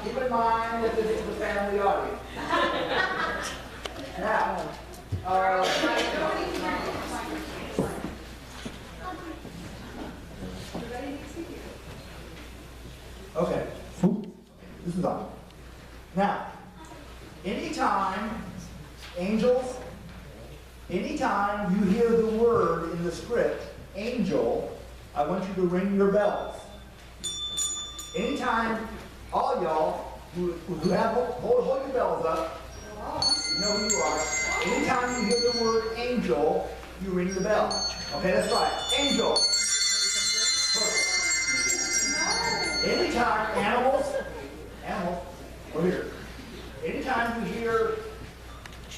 keep in mind that this is a family audience. Now, okay, this is on. Now, anytime you hear the word in the script, angel, I want you to ring your bells. Anytime, all y'all who have, hold your bells up, you know who you are. Anytime you hear the word angel, you ring the bell. Okay, that's right. Angel. Anytime animals, over here. Anytime you hear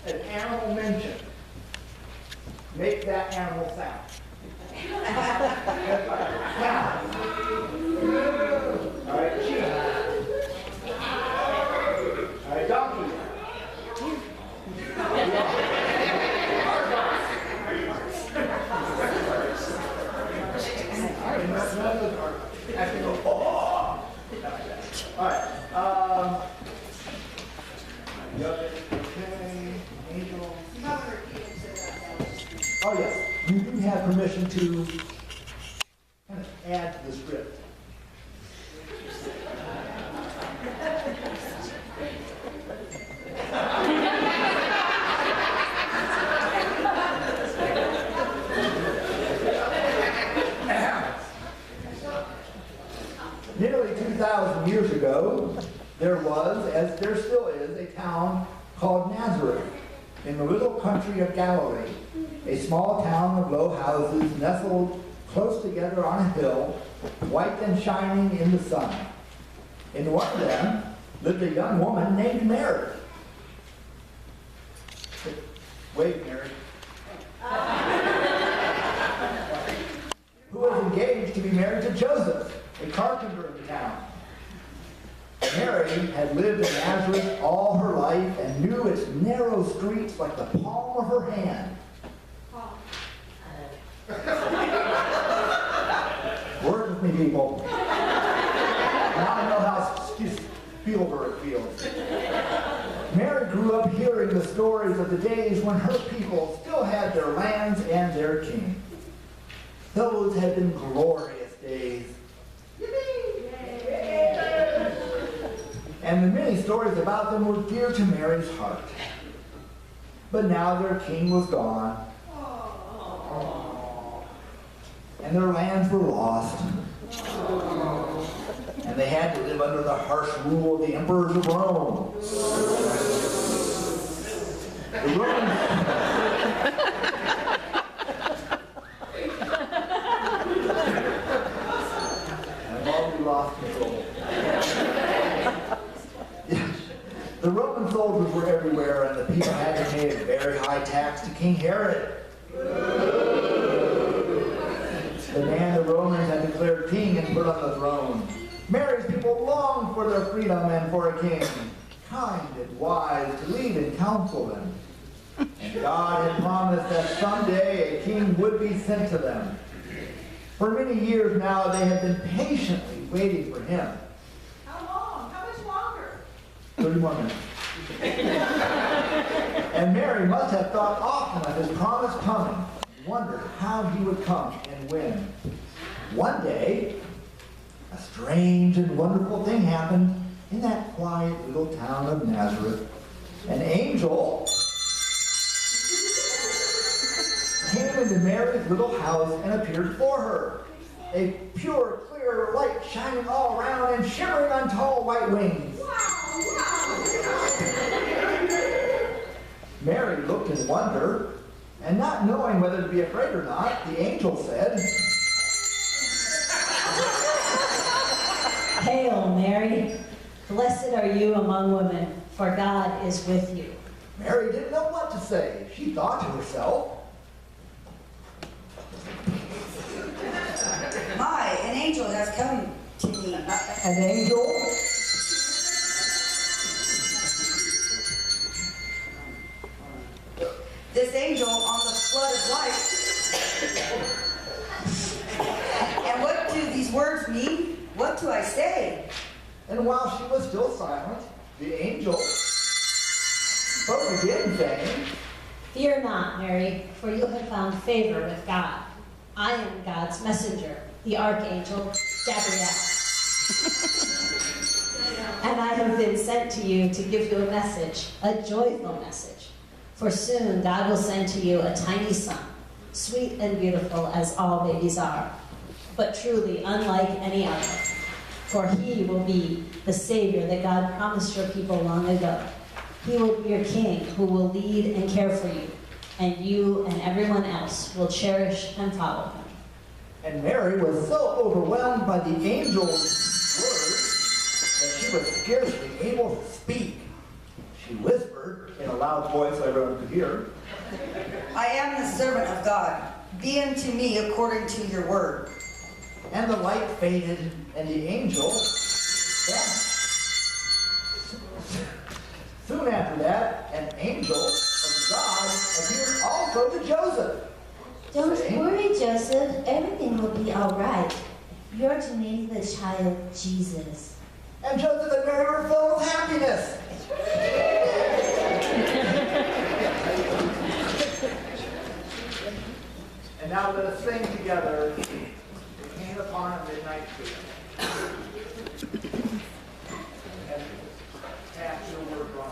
an animal mentioned, make that animal sound. That's right. Now. All right, sheep. All right, donkey. All right. Angel. Oh yes, you do have permission to kind of add to the script. Nearly 2,000 years ago, there was, as there still is, a town called Nazareth in the little country of Galilee, a small town of low houses nestled close together on a hill, white and shining in the sun. In one of them lived a young woman named Mary. Wait, Mary. Who was engaged to be married to Joseph, a carpenter in the town. Mary had lived in Nazareth all her life and knew its narrow streets like the palm of her hand. Work with me, people. Now I know how Spielberg feels. Mary grew up hearing the stories of the days when her people still had their lands and their king. Those had been glorious days. And the many stories about them were dear to Mary's heart. But now their king was gone. And their lands were lost. And they had to live under the harsh rule of the emperors of Rome. The Romans... I've already lost control. The Roman soldiers were everywhere, and the people had to pay a very high tax to King Herod. The man the Romans had declared king and put on the throne. Mary's people longed for their freedom and for a king, kind and wise, to lead and counsel them. And God had promised that someday a king would be sent to them. For many years now, they had been patiently waiting for him. How long? How much longer? 30 more minutes. And Mary must have thought often of his promised coming, and wondered how he would come and when. One day, a strange and wonderful thing happened in that quiet little town of Nazareth. An angel came into Mary's little house and appeared for her. A pure, clear light shining all around and shimmering on tall white wings. Mary looked in wonder, and not knowing whether to be afraid or not, the angel said, Hail, Mary, blessed are you among women, for God is with you. Mary didn't know what to say. She thought to herself, My, an angel has come to me. an angel? This angel on the flood of light. And what do these words mean? What do I say? And while she was still silent, the angel spoke again, saying, Fear not, Mary, for you have found favor with God. I am God's messenger, the archangel Gabriel. And I have been sent to you to give you a message, a joyful message. For soon God will send to you a tiny son, sweet and beautiful as all babies are, but truly unlike any other. For he will be the Savior that God promised your people long ago. He will be your king who will lead and care for you, and you and everyone else will cherish and follow him. And Mary was so overwhelmed by the angel's words that she was scarcely able to speak. She whispered in a loud voice so everyone could hear, I am the servant of God. Be unto me according to your word. and the light faded, and the angel vanished. Soon after that, an angel of God appeared also to Joseph. Don't saying, worry, Joseph. Everything will be all right. You're to name the child Jesus. And Joseph and Mary were full of happiness. And now let us sing together, "It Came Upon a Midnight Spirit." And pass your word on.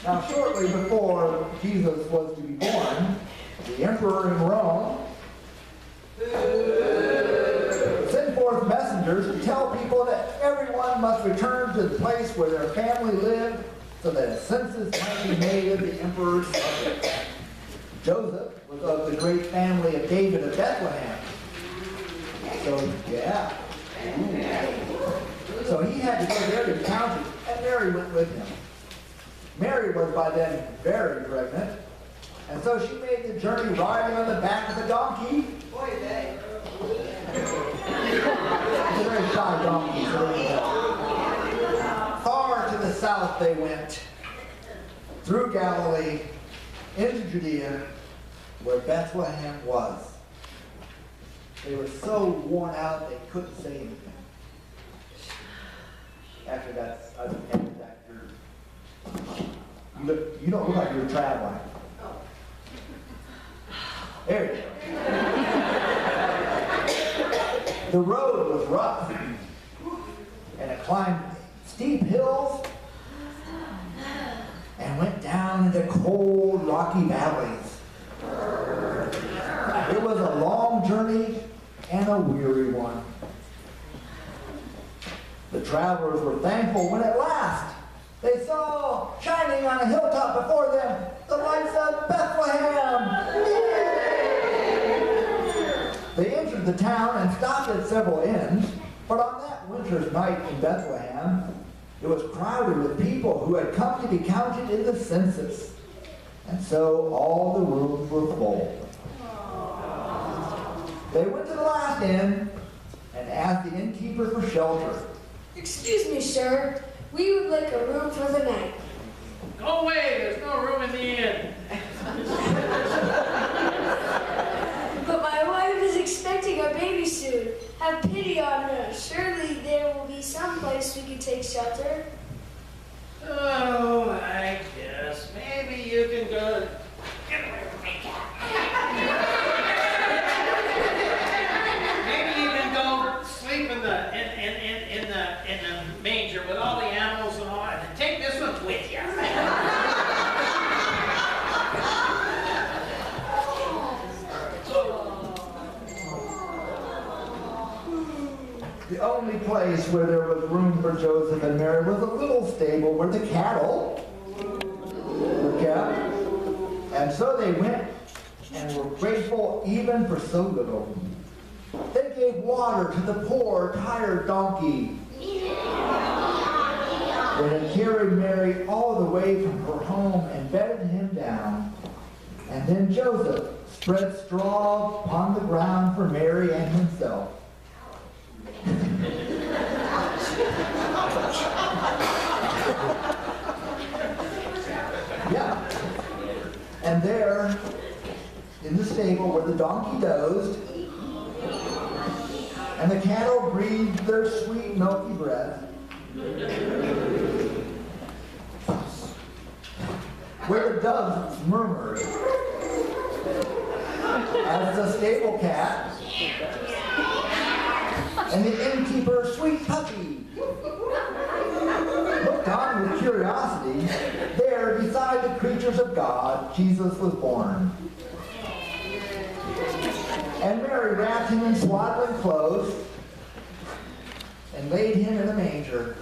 Now, shortly before Jesus was to be born, the emperor in Rome sent forth messengers to tell people that everyone must return to the place where their family lived so that a census might be made of the emperor's subjects. Joseph was of the great family of David of Bethlehem. So, yeah. So he had to go there to be counted, and Mary went with him. Mary was by then very pregnant, and so she made the journey riding on the back of a donkey. Boy, they. It's a very shy donkey. Far to the south they went, through Galilee, into Judea, where Bethlehem was. They were so worn out they couldn't say anything. Actually, that's I was handed that you don't look like you're traveling. There you go. The road was rough, and it climbed steep hills and went down into cold, rocky valleys. It was a long journey and a weary one. The travelers were thankful when at last they saw shining on a hilltop before them the lights of Bethlehem. They entered the town and stopped at several inns, but on that winter's night in Bethlehem, it was crowded with people who had come to be counted in the census. And so all the rooms were full. They went to the last inn and asked the innkeeper for shelter. Excuse me, sir. We would like a room for the night. Go away, there's no room in the inn. But my wife is expecting a baby soon. Have pity on her. Surely there will be some place we can take shelter. Oh, I guess. Maybe you can go. Get away from me, cat. Maybe you can go sleep in the manger with all the animals and all, and then take this one with you. The only place where there was room for Joseph and Mary was a little stable where the cattle were kept. And so they went and were grateful even for so little. They gave water to the poor, tired donkey. They had carried Mary all the way from her home and bedded him down. And then Joseph spread straw upon the ground for Mary and himself. Yeah. And there, in the stable where the donkey dozed, and the cattle breathed their sweet, milky breath, where the doves murmured, as the stable cat and the innkeeper's sweet puppy looked on with curiosity, there beside the creatures of God, Jesus was born. And Mary wrapped him in swaddling clothes and laid him in a manger.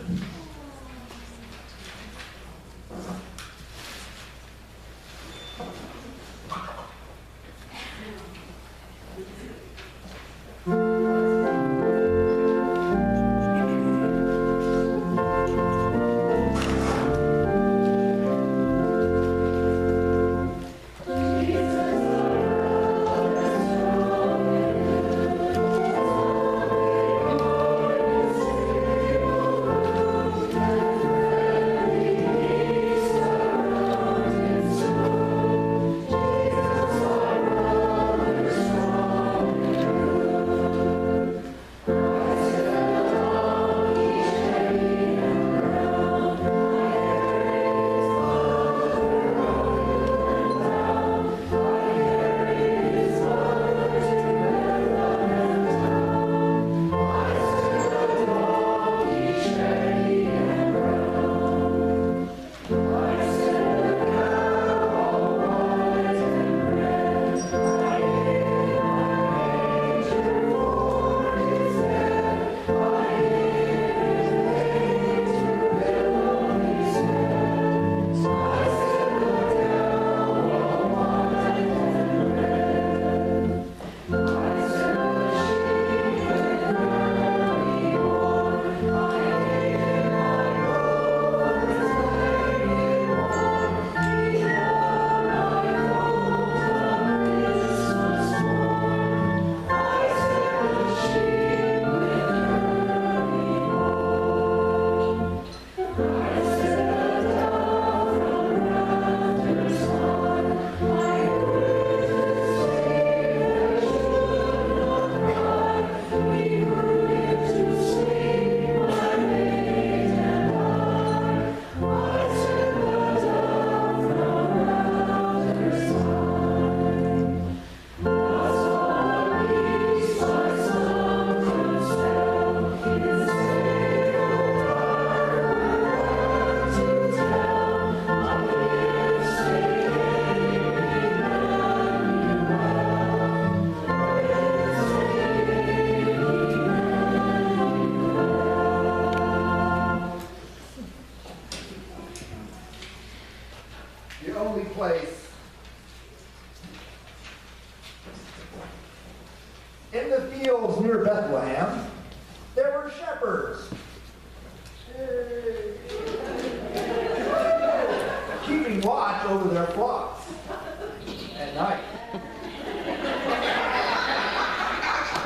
In the fields near Bethlehem, there were shepherds keeping watch over their flocks at night.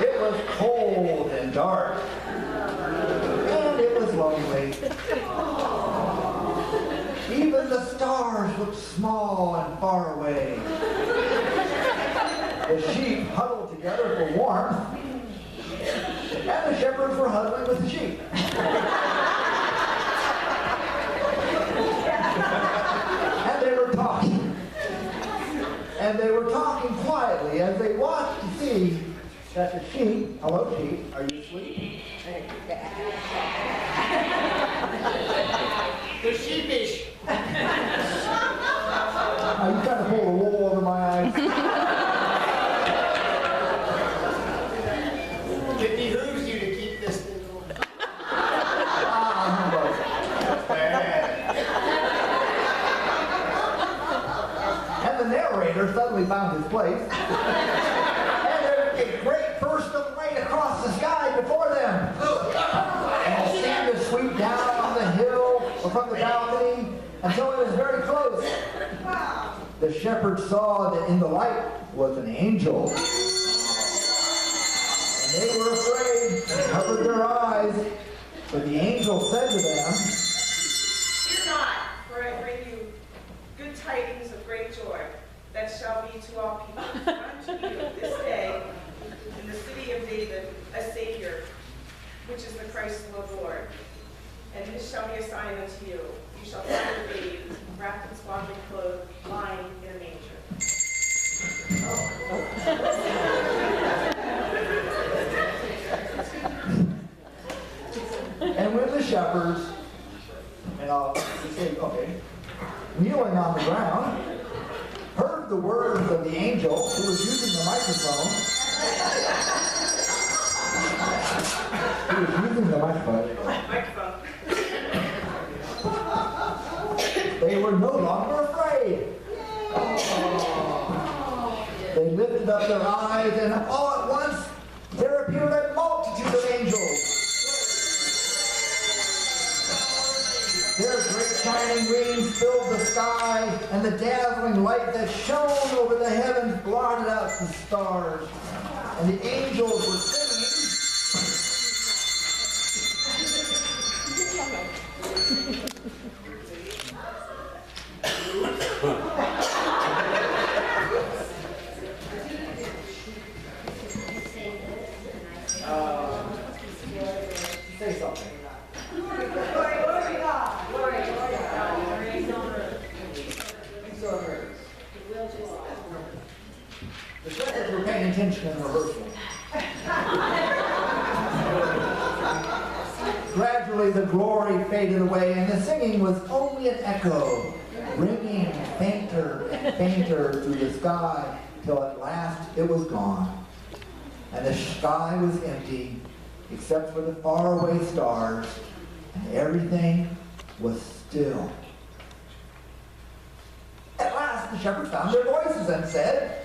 It was cold and dark, and it was lonely. Even the stars looked small and far away. The sheep huddled together for warmth, and the shepherds were huddling with the sheep. And they were talking quietly as they watched to see that the sheep, hello sheep, are you asleep? They're sheepish. Are you trying to pull the wool over my eyes? It behooves you to keep this thing going. And the narrator suddenly found his place. And there was a great burst of light across the sky before them. And it seemed to sweep down on the hill or from the balcony until it was very close. The shepherds saw that in the light was an angel. And they were afraid and covered their eyes. But the angel said to them, Fear not, for I bring you good tidings of great joy that shall be to all people. Unto you this day in the city of David a Savior, which is the Christ the Lord. And this shall be a sign unto you. You shall find a babe wrapped in swaddling clothes, lying in a manger. and when the shepherds, and I'll say, okay, kneeling on the ground, heard the words of the angel who was using the microphone. He was using the microphone. They were no longer afraid. They lifted up their eyes, and all at once there appeared a multitude of angels. Their great shining wings filled the sky, and the dazzling light that shone over the heavens blotted out the stars. And the angels were singing. Say something. The shepherds were paying attention in rehearsal. Gradually the glory faded away and the singing was only an echo, ringing fainter and fainter through the sky till at last it was gone. And the sky was empty except for the faraway stars, and everything was still. At last the shepherds found their voices and said,